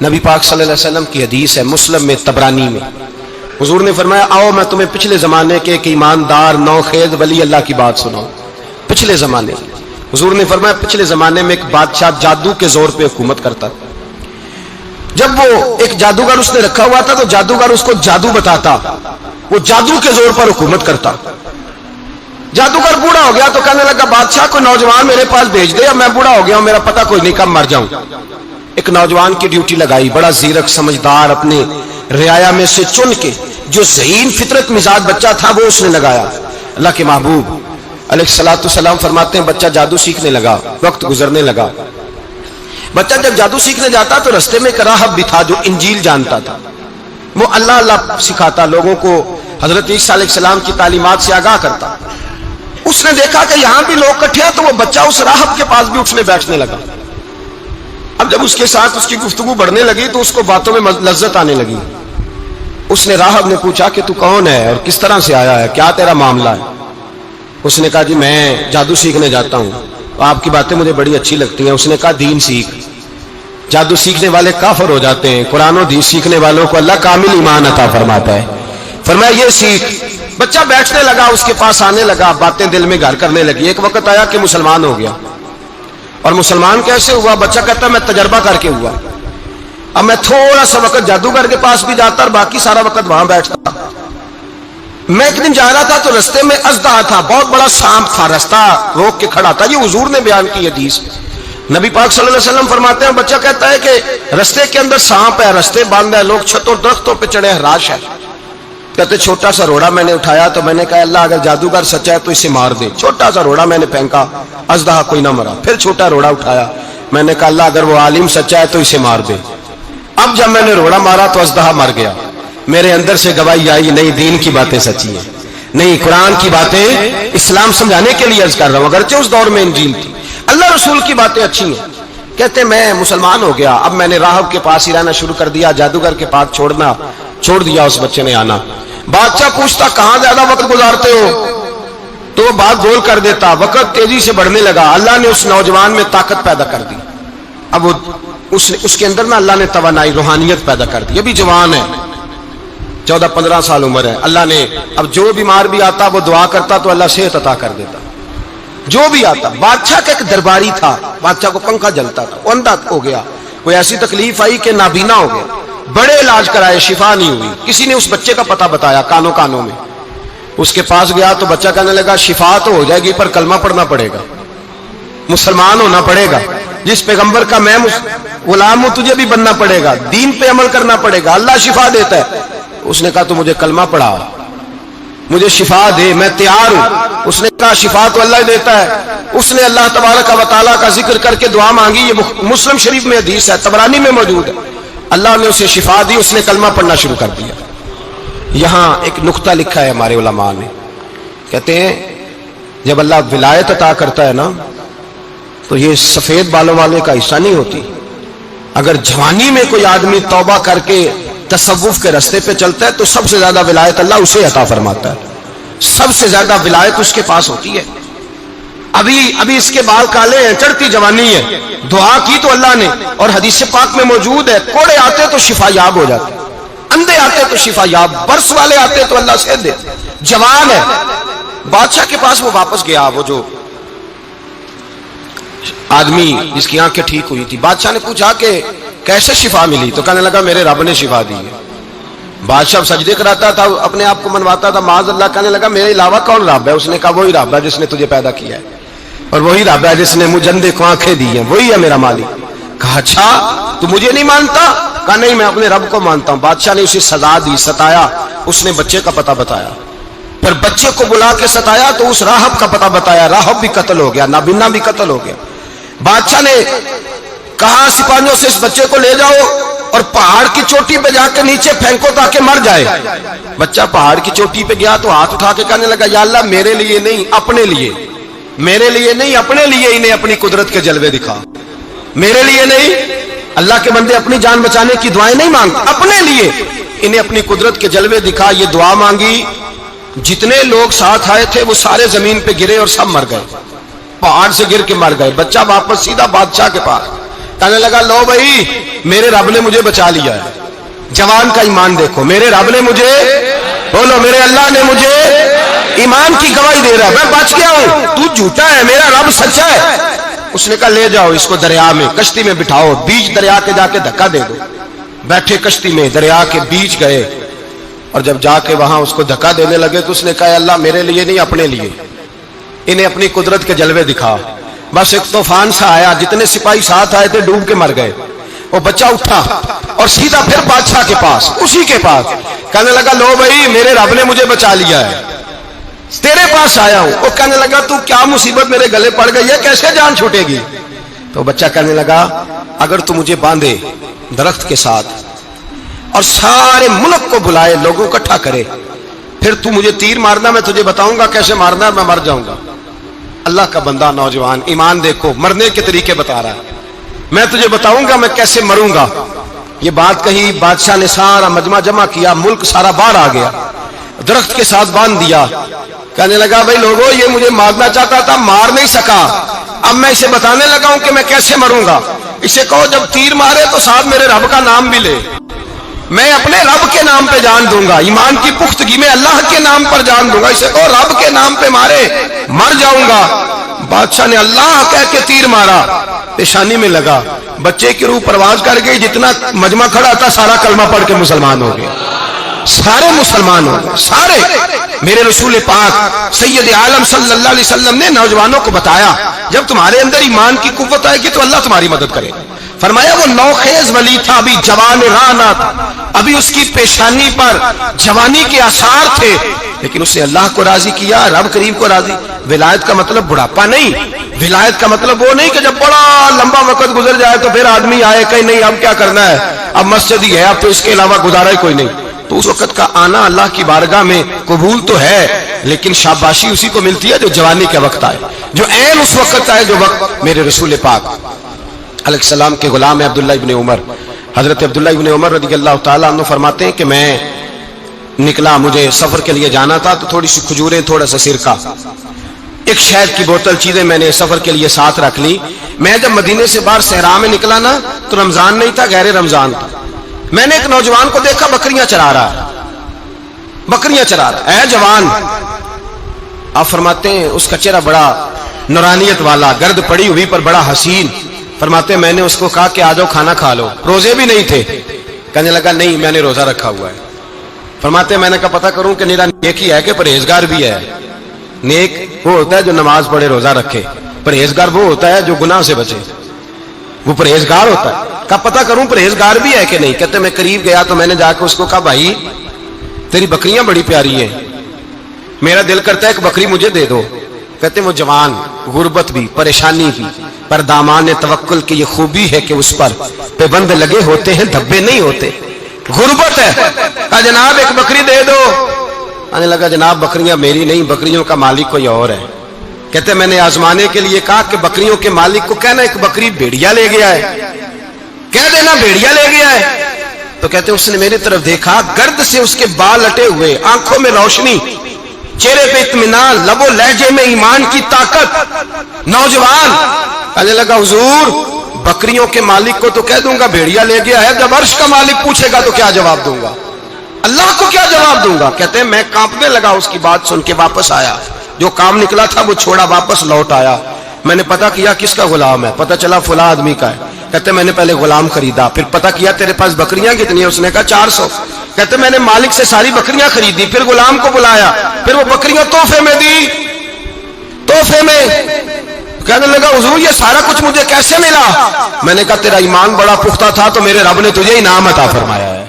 نبی پاک صلی اللہ علیہ وسلم کی حدیث ہے مسلم میں طبرانی میں، حضور نے فرمایا آؤ میں تمہیں پچھلے زمانے کے ایک ایماندار نوخیز ولی اللہ کی بات سناؤں۔ پچھلے زمانے حضور نے فرمایا پچھلے زمانے میں ایک بادشاہ جادو کے زور پہ حکومت کرتا، جب وہ ایک جادوگر اس نے رکھا ہوا تھا تو جادوگر اس کو جادو بتاتا، وہ جادو کے زور پر حکومت کرتا۔ جادوگر بوڑھا ہو گیا تو کہنے لگا بادشاہ کو نوجوان میرے پاس بھیج دے، اب میں بوڑھا ہو گیا ہوں، میرا پتہ کوئی نہیں کب مر جاؤں۔ ایک نوجوان کی ڈیوٹی لگائی، بڑا زیرک سمجھدار اپنے رعایا میں سے چن کے جو ذہین فطرت مزاج بچہ تھا وہ اس نے لگایا۔ اللہ کے محبوب علیہ الصلوۃ والسلام فرماتے ہیں بچہ جادو سیکھنے لگا، وقت گزرنے لگا۔ بچہ جب جادو سیکھنے جاتا تو رستے میں ایک راہب بھی تھا جو انجیل جانتا تھا، وہ اللہ اللہ سکھاتا، لوگوں کو حضرت عیسیٰ علیہ السلام کی تعلیمات سے آگاہ کرتا۔ اس نے دیکھا کہ یہاں بھی لوگ اکٹھے ہیں تو وہ بچہ اس راہب کے پاس بھی اٹھنے بیٹھنے لگا۔ اب جب اس کے ساتھ اس کی گفتگو بڑھنے لگی تو اس کو باتوں میں لذت آنے لگی۔ اس نے راہب نے پوچھا کہ تو کون ہے اور کس طرح سے آیا ہے، کیا تیرا معاملہ ہے؟ اس نے کہا جی میں جادو سیکھنے جاتا ہوں، آپ کی باتیں مجھے بڑی اچھی لگتی ہیں۔ اس نے کہا دین سیکھ، جادو سیکھنے والے کافر ہو جاتے ہیں، قرآن و حدیث سیکھنے والوں کو اللہ کامل ایمان عطا فرماتا ہے۔ فرمایا یہ سیکھ۔ بچہ بیٹھنے لگا، اس کے پاس آنے لگا، باتیں دل میں گھر کرنے لگی۔ ایک وقت آیا کہ مسلمان ہو گیا، اور مسلمان کیسے ہوا؟ بچہ کہتا میں تجربہ کر کے ہوا، اب میں تھوڑا سا وقت جادوگر کے پاس بھی جاتا اور باقی سارا وقت وہاں بیٹھتا۔ میں ایک دن جا رہا تھا تو رستے میں اژدہا تھا، بہت بڑا سانپ تھا، رستہ روک کے کھڑا تھا۔ یہ حضور نے بیان کی حدیث، نبی پاک صلی اللہ علیہ وسلم فرماتے ہیں بچہ کہتا ہے کہ رستے کے اندر سانپ ہے، رستے بند ہے، لوگ چھتوں درختوں پہ چڑھے ہیں، راش ہے۔ کہتے چھوٹا سا روڑا میں نے اٹھایا تو میں نے کہا اللہ اگر جادوگر سچا ہے تو اسے مار دے۔ چھوٹا سا روڑا میں نے پھینکا، اژدہا کوئی نہ مرا۔ پھر چھوٹا روڑا اٹھایا، میں نے کہا اللہ اگر وہ عالم سچا ہے تو اسے مار دے۔ اب جب میں نے روڑا مارا تو اژدہا مر گیا۔ میرے اندر سے گواہی آئی نہیں دین کی باتیں سچی ہیں، نہیں قرآن کی باتیں اسلام سمجھانے کے لیے عرض کر رہا ہوں، اگرچہ اس دور میں انجیل تھی، اللہ رسول کی باتیں اچھی ہیں۔ کہتے میں مسلمان ہو گیا، اب میں نے راہب کے پاس ہی رہنا شروع کر دیا، جادوگر کے پاس چھوڑ دیا اس بچے نے آنا۔ بادشاہ پوچھتا کہاں زیادہ وقت گزارتے ہو تو وہ بات گول کر دیتا، وقت تیزی سے بڑھنے لگا۔ اللہ نے اس نوجوان میں طاقت پیدا کر دی، اب وہ اس کے اندر نا اللہ نے توانائی روحانیت پیدا کر دی، ابھی جوان ہے، 14-15 سال عمر ہے۔ اللہ نے اب جو بیمار بھی آتا وہ دعا کرتا تو اللہ صحت عطا کر دیتا، جو بھی آتا۔ بادشاہ کا ایک درباری تھا، بادشاہ کو پنکھا جلتا تھا، وہ اندھا ہو گیا، کوئی ایسی تکلیف آئی کہ نابینا ہو گیا، بڑے علاج کرائے شفا نہیں ہوئی۔ کسی نے اس بچے کا پتہ بتایا کانوں میں، اس کے پاس گیا تو بچہ کہنے لگا شفا تو ہو جائے گی پر کلمہ پڑھنا پڑے گا، مسلمان ہونا پڑے گا، جس پیغمبر کا میں غلام ہوں تجھے بھی بننا پڑے گا، دین پہ عمل کرنا پڑے گا، اللہ شفا دیتا ہے۔ اس نے کہا تو مجھے کلمہ پڑھا، مجھے شفا دے، میں تیار ہوں۔ اس نے کہا شفا تو اللہ دیتا ہے۔ اس نے اللہ تبارک و تعالیٰ کا ذکر کر کے دعا مانگی، یہ مسلم شریف میں حدیث ہے، طبرانی میں موجود ہے۔ اللہ نے اسے شفا دی، اس نے کلمہ پڑھنا شروع کر دیا۔ یہاں ایک نقطہ لکھا ہے ہمارے علماء نے، کہتے ہیں جب اللہ ولایت عطا کرتا ہے نا تو یہ سفید بالوں والے کا حصہ نہیں ہوتی۔ اگر جوانی میں کوئی آدمی توبہ کر کے تصوف کے راستے پہ چلتا ہے تو سب سے زیادہ ولایت اللہ اسے عطا فرماتا ہے، سب سے زیادہ ولایت اس کے پاس ہوتی ہے۔ ابھی اس کے بال کالے ہیں، چڑھتی جوانی ہے، دعا کی تو اللہ نے، اور حدیث پاک میں موجود ہے کوڑے آتے تو شفا یاب ہو جاتے، اندھے آتے تو شفا یاب، برس والے آتے تو اللہ سے دے، جوان ہے۔ بادشاہ کے پاس وہ واپس گیا، وہ جو آدمی جس کی آنکھیں ٹھیک ہوئی تھی، بادشاہ نے پوچھا کہ کیسے شفا ملی؟ تو کہنے لگا میرے رب نے شفا دی ہے۔ بادشاہ سجدے کراتا تھا، اپنے آپ کو منواتا تھا معاذ اللہ، کہنے لگا میرے علاوہ کون رب ہے؟ اس نے کہا وہی رب ہے جس نے تجھے پیدا کیا ہے، اور وہی رب ہے جس نے مجھے اندھے کو آنکھیں دی ہیں، وہی ہے میرا مالک۔ کہا اچھا تو مجھے نہیں مانتا؟ کہا نہیں میں اپنے رب کو مانتا ہوں۔ بادشاہ نے اسے سزا دی، ستایا، اس نے بچے کا پتہ بتایا، پھر بچے کو بلا کے ستایا تو اس راہب کا پتہ بتایا، راہب بھی قتل ہو گیا، نابینا بھی قتل ہو گیا۔ بادشاہ نے کہا سپاہیوں سے اس بچے کو لے جاؤ اور پہاڑ کی چوٹی پہ جا کے نیچے پھینکو تاکہ مر جائے۔ بچہ پہاڑ کی چوٹی پہ گیا تو ہاتھ اٹھا کے کہنے لگا یا اللہ میرے لیے نہیں اپنے لیے، میرے لیے نہیں اپنے لیے انہیں اپنی قدرت کے جلوے دکھا، میرے لیے نہیں۔ اللہ کے بندے اپنی جان بچانے کی دعائیں نہیں مانگتے، اپنے لیے انہیں اپنی قدرت کے جلوے دکھا، یہ دعا مانگی۔ جتنے لوگ ساتھ آئے تھے وہ سارے زمین پہ گرے اور سب مر گئے، پہاڑ سے گر کے مر گئے۔ بچہ واپس سیدھا بادشاہ کے پاس کہنے لگا لو بھائی میرے رب نے مجھے بچا لیا ہے. جوان کا ایمان دیکھو, میرے رب نے مجھے, بولو میرے اللہ نے مجھے ایمان کی گواہی دے رہا ہے, میں بچ گیا ہوں, تو جھوٹا ہے, میرا رب سچا ہے. اس نے کہا لے جاؤ اس کو دریا میں, کشتی میں بٹھاؤ, بیچ دریا کے جا کے دھکا دے دو. بیٹھے کشتی میں, دریا کے بیچ گئے, اور جب جا کے وہاں اس کو دھکا دینے لگے تو اس نے کہا اللہ میرے لیے نہیں اپنے لیے, انہیں اپنی قدرت کے جلوے دکھا. بس ایک طوفان سا آیا, جتنے سپاہی ساتھ آئے تھے ڈوب کے مر گئے. وہ بچہ اٹھا اور سیدھا پھر بادشاہ کے پاس, اسی کے پاس, کہنے لگا لو بھائی میرے رب نے مجھے بچا لیا ہے, تیرے پاس آیا ہوں. وہ کہنے لگا تو کیا مصیبت میرے گلے پڑ گئی ہے, کیسے جان چھوٹے گی؟ تو بچہ کہنے لگا اگر تو مجھے باندھے درخت کے ساتھ اور سارے ملک کو بلائے, لوگوں کو اکٹھا کرے, پھر تو مجھے تیر مارنا, میں تجھے بتاؤں گا کیسے مارنا, میں مر جاؤں گا. اللہ کا بندہ نوجوان, ایمان دیکھو, مرنے کے طریقے بتا رہا ہے, میں تجھے بتاؤں گا میں کیسے مروں گا. یہ بات کہی, بادشاہ نے سارا مجمع جمع کیا, ملک سارا باہر آ گیا, درخت کے ساتھ باندھ دیا. کہنے لگا بھائی لوگوں یہ مجھے مارنا چاہتا تھا, مار نہیں سکا, اب میں اسے بتانے لگا ہوں کہ میں کیسے مروں گا. اسے کہو جب تیر مارے تو ساتھ میرے رب کا نام بھی لے, میں اپنے رب کے نام پہ جان دوں گا, ایمان کی پختگی میں اللہ کے نام پر جان دوں گا. اسے کہو رب کے نام پہ مارے, مر جاؤں گا. بادشاہ نے اللہ کہہ کے تیر مارا, پیشانی میں لگا, بچے کی روح پرواز کر گئی, جتنا مجمع کھڑا تھا سارا کلمہ پڑھ کے مسلمان ہو گئے, سارے مسلمان ہو گئے سارے. میرے رسول پاک سید عالم صلی اللہ علیہ وسلم نے نوجوانوں کو بتایا جب تمہارے اندر ایمان کی قوت آئے گی تو اللہ تمہاری مدد کرے. فرمایا وہ نوخیز ولی تھا, ابھی جوان رانا تھا, ابھی اس کی پیشانی پر جوانی کے آثار تھے, لیکن اس نے اللہ کو راضی کیا, رب کریم کو راضی. ولایت کا مطلب بڑھاپا نہیں, ولایت کا مطلب وہ نہیں کہ جب بڑا لمبا وقت گزر جائے تو پھر آدمی آئے کہ نہیں اب کیا کرنا ہے, اب مسجد ہی ہے, اب تو اس کے علاوہ گزارا ہی کوئی نہیں. تو اس وقت کا آنا اللہ کی بارگاہ میں قبول تو ہے, لیکن شاباشی اسی کو ملتی ہے جو جوانی کے وقت آئے, جو عین اس وقت آئے جو وقت میرے رسول پاک علیہ السلام کے غلام عبداللہ ابن عمر, حضرت عبداللہ ابن عمر رضی اللہ تعالیٰ عنہ فرماتے ہیں کہ میں نکلا, مجھے سفر کے لیے جانا تھا, تو تھوڑی سی کھجوریں, تھوڑا سا سرکہ, ایک شہد کی بوتل, چیزیں میں نے سفر کے لیے ساتھ رکھ لی. میں جب مدینے سے باہر صحرا میں نکلا نا تو رمضان نہیں تھا, غیر رمضان تھا. میں نے ایک نوجوان کو دیکھا بکریاں چرا رہا ہے, بکریاں چرا رہا ہے. اے جوان, آپ فرماتے ہیں اس کا چہرہ بڑا نورانیت والا, گرد پڑی ہوئی پر بڑا حسین. فرماتے ہیں میں نے اس کو کہا کہ آ جاؤ کھانا کھا لو, روزے بھی نہیں تھے. کہنے لگا نہیں میں نے روزہ رکھا ہوا ہے. فرماتے ہیں میں نے کہا پتہ کروں کہ نیرا نیک ہی ہے کہ پرہیزگار بھی ہے. نیک وہ ہوتا ہے جو نماز پڑھے روزہ رکھے, پرہیزگار وہ ہوتا ہے جو گناہ سے بچے, وہ پرہیزگار ہوتا ہے. کہا پتہ کروں پرہیزگار بھی ہے کہ نہیں. کہتے میں قریب گیا تو میں نے جا کے اس کو کہا بھائی تیری بکریاں بڑی پیاری ہیں, میرا دل کرتا ہے کہ بکری مجھے دے دو. کہتے وہ جوان, غربت بھی, پریشانی بھی, پر دامان توکل کی یہ خوبی ہے کہ اس پر پابند لگے ہوتے ہیں, دھبے نہیں ہوتے. غربت ہے, کہا جناب ایک بکری دے دو. آنے لگا جناب بکریاں میری نہیں, بکریوں کا مالک کوئی اور ہے. کہتے میں نے آزمانے کے لیے کہا کہ بکریوں کے مالک کو کہنا ایک بکری بھیڑیا لے گیا ہے, کہہ دینا بھیڑیا لے گیا ہے. تو کہتے اس نے میری طرف دیکھا, گرد سے اس کے بال لٹے ہوئے, آنکھوں میں روشنی, چہرے پہ اطمینان, لب و لہجے میں ایمان کی طاقت. نوجوان کہنے لگا حضور بکریوں کے مالک کو تو کہہ دوں گا بھیڑیا لے گیا ہے, جب عرش کا مالک پوچھے گا تو کیا جواب دوں گا, اللہ کو کیا جواب دوں گا. کہتے ہیں میں کانپنے لگا اس کی بات سن کے, واپس آیا, جو کام نکلا تھا وہ چھوڑا, واپس لوٹ آیا. میں نے پتا کیا کس کا غلام ہے, پتا چلا فلاں آدمی کا ہے. کہتے میں نے پہلے غلام خریدا, پھر پتا کیا تیرے پاس بکریاں کتنی ہیں, اس نے کہا 400. کہتے میں نے مالک سے ساری بکریاں خریدی, پھر غلام کو بلایا, پھر وہ بکریاں تحفے میں دی, تحفے میں. کہنے لگا حضور یہ سارا کچھ مجھے کیسے ملا. میں نے کہا تیرا ایمان بڑا پختہ تھا تو میرے رب نے تجھے انعام عطا فرمایا ہے.